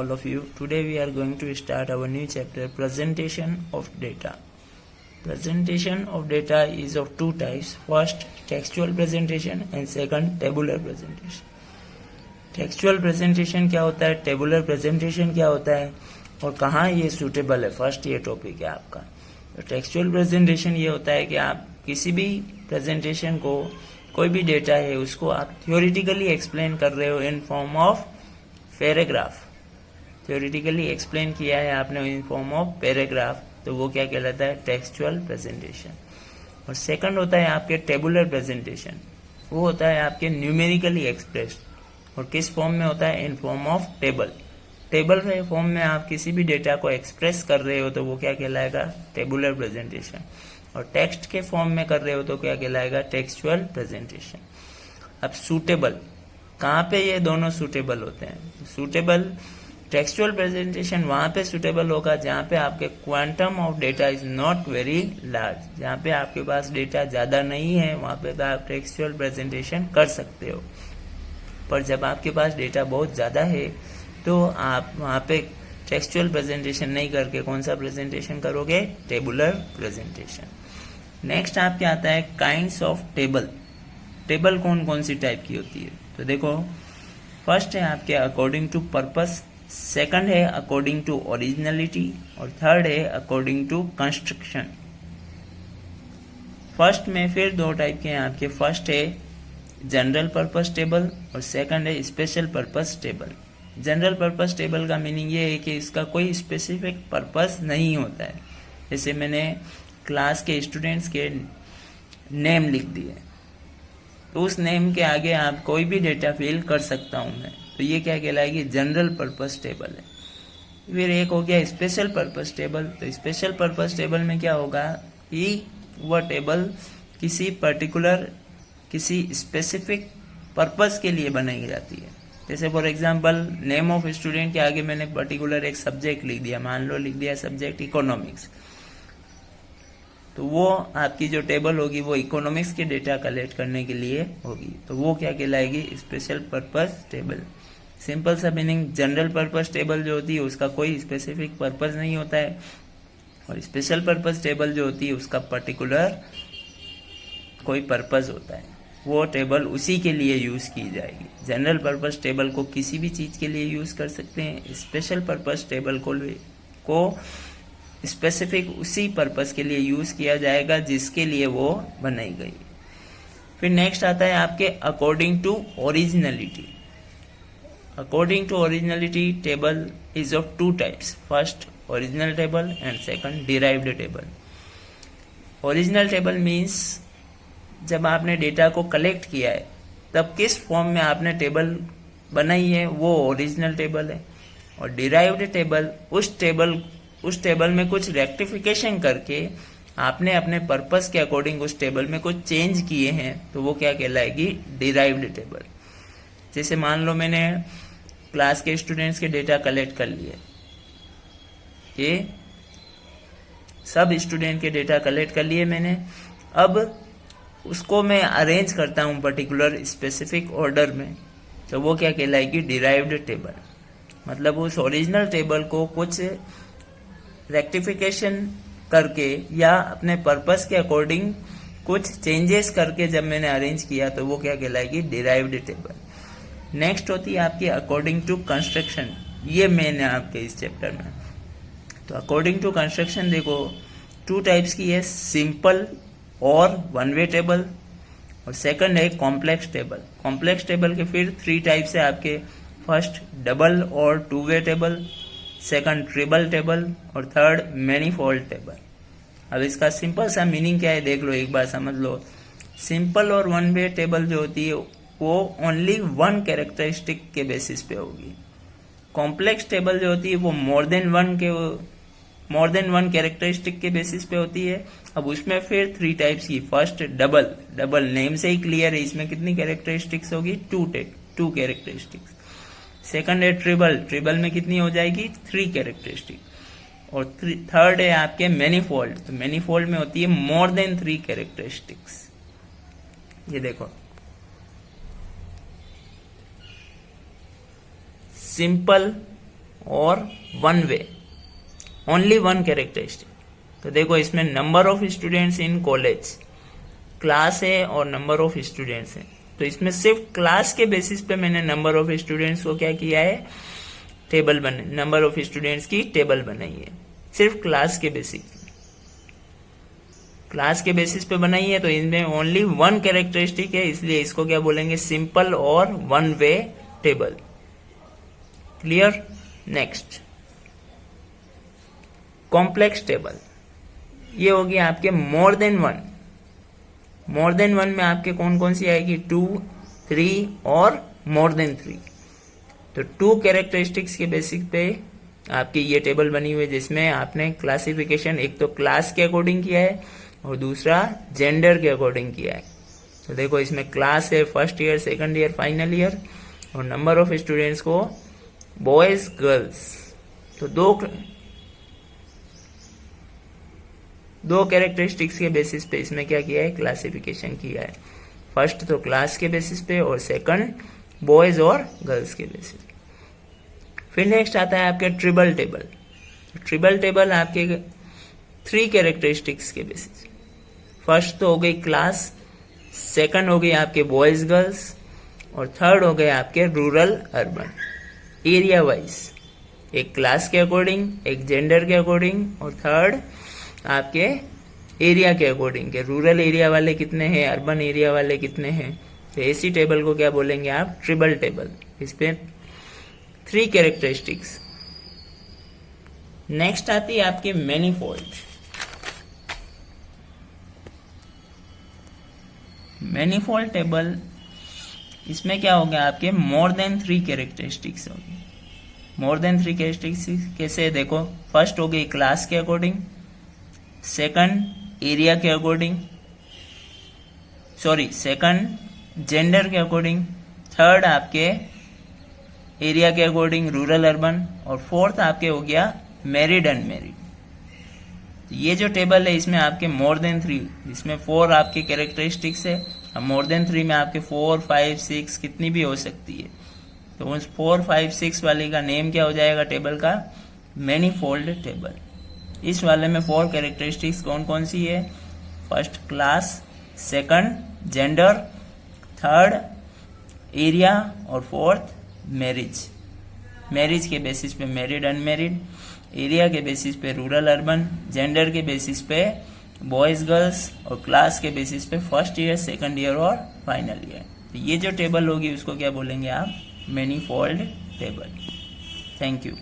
all of you. Today we are going to start our new chapter, presentation of data. Presentation of data is of two types. First, textual presentation and second, tabular presentation. Textual presentation क्या होता है, tabular presentation क्या होता है और कहाँ ये suitable है, फर्स्ट ये टॉपिक है आपका। तो टेक्सचुअल प्रेजेंटेशन ये होता है कि आप किसी भी प्रेजेंटेशन को, कोई भी डेटा है उसको आप थ्योरेटिकली एक्सप्लेन कर रहे हो in form of paragraph. Theoretically explain किया है आपने इन फॉर्म ऑफ पैराग्राफ, तो वो क्या कहलाता है, टेक्सचुअल प्रेजेंटेशन। और सेकंड होता है आपके टेबुलर प्रेजेंटेशन, वो होता है आपके न्यूमेरिकली एक्सप्रेस्ड। और किस फॉर्म में होता है, in form of table. Table के फॉर्म में आप किसी भी डेटा को एक्सप्रेस कर रहे हो तो वो क्या कहलाएगा, टेबुलर प्रेजेंटेशन। और टेक्स्ट के फॉर्म में कर रहे हो तो क्या कहलाएगा, टेक्सचुअल प्रेजेंटेशन। अब सूटेबल, कहाँ पे ये दोनों सूटेबल होते हैं? सूटेबल टेक्सचुअल प्रेजेंटेशन वहां पे सूटेबल होगा जहाँ पे आपके quantum of data is not very large, जहाँ पे आपके पास डेटा ज्यादा नहीं है वहां पे तो आप टेक्सचुअल प्रेजेंटेशन कर सकते हो। पर जब आपके पास डेटा बहुत ज़्यादा है तो आप वहाँ पे टेक्सचुअल प्रेजेंटेशन नहीं करके कौन सा प्रेजेंटेशन करोगे, टेबुलर प्रेजेंटेशन। नेक्स्ट आपके आता है काइंड्स ऑफ टेबल। टेबल कौन कौन सी टाइप की होती है? तो देखो, फर्स्ट है आपके अकॉर्डिंग टू पर्पस, सेकंड है अकॉर्डिंग टू ओरिजिनलिटी और थर्ड है अकॉर्डिंग टू कंस्ट्रक्शन। फर्स्ट में फिर दो टाइप के हैं आपके, फर्स्ट है जनरल पर्पस टेबल और सेकंड है special purpose table. General purpose table का मीनिंग ये है कि इसका कोई स्पेसिफिक पर्पस नहीं होता है। जैसे मैंने क्लास के स्टूडेंट्स के नेम लिख दिए तो उस नेम के आगे आप कोई भी डेटा फिल कर सकता हूं मैं, तो ये क्या कहलाएगी, जनरल पर्पस टेबल है। फिर एक हो गया स्पेशल पर्पस टेबल। तो स्पेशल पर्पस टेबल में क्या होगा कि वह टेबल किसी पर्टिकुलर, किसी स्पेसिफिक पर्पस के लिए बनाई जाती है। जैसे for example name of student के आगे मैंने पर्टिकुलर एक सब्जेक्ट लिख दिया, मान लो लिख दिया सब्जेक्ट इकोनॉमिक्स, तो वो आपकी जो टेबल होगी वो इकोनॉमिक्स के डेटा कलेक्ट करने के लिए होगी, तो वो क्या कहलाएगी, स्पेशल पर्पस टेबल। सिंपल सा मीनिंग, जनरल पर्पस टेबल जो होती है उसका कोई स्पेसिफिक पर्पस नहीं होता है और स्पेशल पर्पस टेबल जो होती है उसका पर्टिकुलर कोई पर्पस होता है, वो टेबल उसी के लिए यूज की जाएगी। जनरल पर्पस टेबल को किसी भी चीज के लिए यूज कर सकते हैं, स्पेशल पर्पस टेबल को स्पेसिफिक उसी पर्पस के लिए यूज किया जाएगा जिसके लिए वो बनाई गई। फिर नेक्स्ट आता है आपके according to originality. According to originality table is of two types, first original table and second derived table. Original table means जब आपने डेटा को कलेक्ट किया है तब किस फॉर्म में आपने टेबल बनाई है वो ओरिजिनल टेबल है। और डिराइव्ड टेबल उस टेबल में कुछ रेक्टिफिकेशन करके आपने अपने पर्पस के अकॉर्डिंग उस टेबल में कुछ चेंज किए हैं तो वो क्या कहलाएगी, डिराइव्ड टेबल। जैसे मान लो मैंने क्लास के स्टूडेंट्स के डेटा कलेक्ट कर लिए, ये सब स्टूडेंट के डेटा कलेक्ट कर लिए मैंने, अब उसको मैं अरेंज करता हूं पर्टिकुलर स्पेसिफिक ऑर्डर में, तो वो क्या कहलाएगी, डिराइव्ड टेबल। मतलब उस ओरिजिनल टेबल को कुछ रेक्टिफिकेशन करके या अपने पर्पस के अकॉर्डिंग कुछ चेंजेस करके जब मैंने अरेंज किया तो वो क्या कहलाएगी, डिराइव्ड टेबल। नेक्स्ट होती है आपकी अकॉर्डिंग टू कंस्ट्रक्शन, ये मेन है आपके इस चैप्टर में। तो अकॉर्डिंग टू कंस्ट्रक्शन देखो, टू टाइप्स की है, सिंपल और वन वे टेबल और सेकंड है कॉम्प्लेक्स टेबल। कॉम्प्लेक्स टेबल के फिर थ्री टाइप्स है आपके, फर्स्ट डबल और two way table, second triple table और थर्ड मैनीफोल्ड टेबल। अब इसका सिंपल सा मीनिंग क्या है देख लो, एक बार समझ लो। सिंपल और वन वे टेबल जो होती है वो ओनली वन कैरेक्टरिस्टिक के बेसिस पे होगी। कॉम्प्लेक्स टेबल जो होती है वो मोर देन वन कैरेक्टरिस्टिक के बेसिस पे होती है। अब उसमें फिर थ्री टाइप्स की, फर्स्ट डबल नेम से ही क्लियर है, इसमें कितनी कैरेक्टरिस्टिक्स होगी, टू कैरेक्टरिस्टिक्स। सेकंड है ट्रिपल में कितनी हो जाएगी, थ्री कैरेक्टरिस्टिक। और थर्ड है आपके मैनीफोल्ड, तो मैनीफोल्ड में होती है मोर देन थ्री कैरेक्टरिस्टिक्स। ये देखो, सिंपल और one way, only one characteristic. तो देखो इसमें number of students in college, class है और नंबर ऑफ स्टूडेंट्स है, तो इसमें सिर्फ क्लास के बेसिस पे मैंने नंबर ऑफ स्टूडेंट्स को क्या किया है, टेबल बने, नंबर ऑफ स्टूडेंट्स की टेबल बनाई है, सिर्फ क्लास के बेसिस पे बनाई है। तो इनमें ओनली वन कैरेक्टरिस्टिक है, इसलिए इसको क्या बोलेंगे, सिंपल और one way table. Clear. Next complex table, ये होगी आपके more than one. More than one में आपके कौन कौन सी आएगी, 2, 3 और मोर देन 3। तो 2 कैरेक्टरिस्टिक्स के बेसिस पे आपकी ये टेबल बनी हुई है, जिसमें आपने क्लासिफिकेशन एक तो क्लास के अकॉर्डिंग किया है और दूसरा जेंडर के अकॉर्डिंग किया है। तो देखो इसमें क्लास है first year, second year, final year, और नंबर ऑफ स्टूडेंट्स को बॉयज गर्ल्स। तो दो कैरेक्टरिस्टिक्स के बेसिस पे इसमें क्या किया है, क्लासिफिकेशन किया है। फर्स्ट तो क्लास के बेसिस पे और सेकंड बॉयज और गर्ल्स के बेसिस। फिर नेक्स्ट आता है आपके ट्रिबल टेबल। ट्रिबल टेबल आपके 3 कैरेक्टरिस्टिक्स के बेसिस। फर्स्ट तो हो गई क्लास, सेकंड हो गई आपके बॉयज गर्ल्स, और थर्ड हो गए आपके रूरल अर्बन। एरिया वाइज, एक क्लास के अकॉर्डिंग, एक जेंडर के अकॉर्डिंग, और थर्ड आपके एरिया के अकॉर्डिंग के रूरल एरिया वाले कितने हैं, अर्बन एरिया वाले कितने हैं। तो ऐसी टेबल को क्या बोलेंगे आप, ट्रिबल टेबल। इस पे 3 कैरेक्टरिस्टिक्स। नेक्स्ट आती है आपकी मैनीफोल्ड। मैनीफोल्ड टेबल, इसमें क्या हो गया, आपके मोर देन 3 कैरेक्टरिस्टिक्स हो गई। मोर देन 3 कैरेक्टरिस्टिक्स कैसे, देखो फर्स्ट हो गई क्लास के अकॉर्डिंग, सेकंड एरिया के अकॉर्डिंग, सेकंड जेंडर के अकॉर्डिंग, थर्ड आपके एरिया के अकॉर्डिंग रूरल अर्बन, और फोर्थ आपके हो गया मैरिड अनमैरिड। ये जो टेबल है इसमें आपके मोर देन 3, इसमें 4 आपके कैरेक्टरिस्टिक्स है। अब मोर देन 3 में आपके 4, 5, 6 कितनी भी हो सकती है। तो उस 4, 5, 6 वाले का नेम क्या हो जाएगा टेबल का, मैनीफोल्ड टेबल। इस वाले में 4 कैरेक्टरिस्टिक्स कौन कौन सी है, first class, second gender, third area, और फोर्थ मैरिज के बेसिस पे मैरिड अनमैरिड, एरिया के बेसिस पे रूरल अर्बन, जेंडर के बेसिस पे बॉयज गर्ल्स, और क्लास के बेसिस पे फर्स्ट ईयर, सेकंड ईयर और फाइनल ईयर। तो ये जो टेबल होगी उसको क्या बोलेंगे आप, मैनीफोल्ड टेबल। Thank you.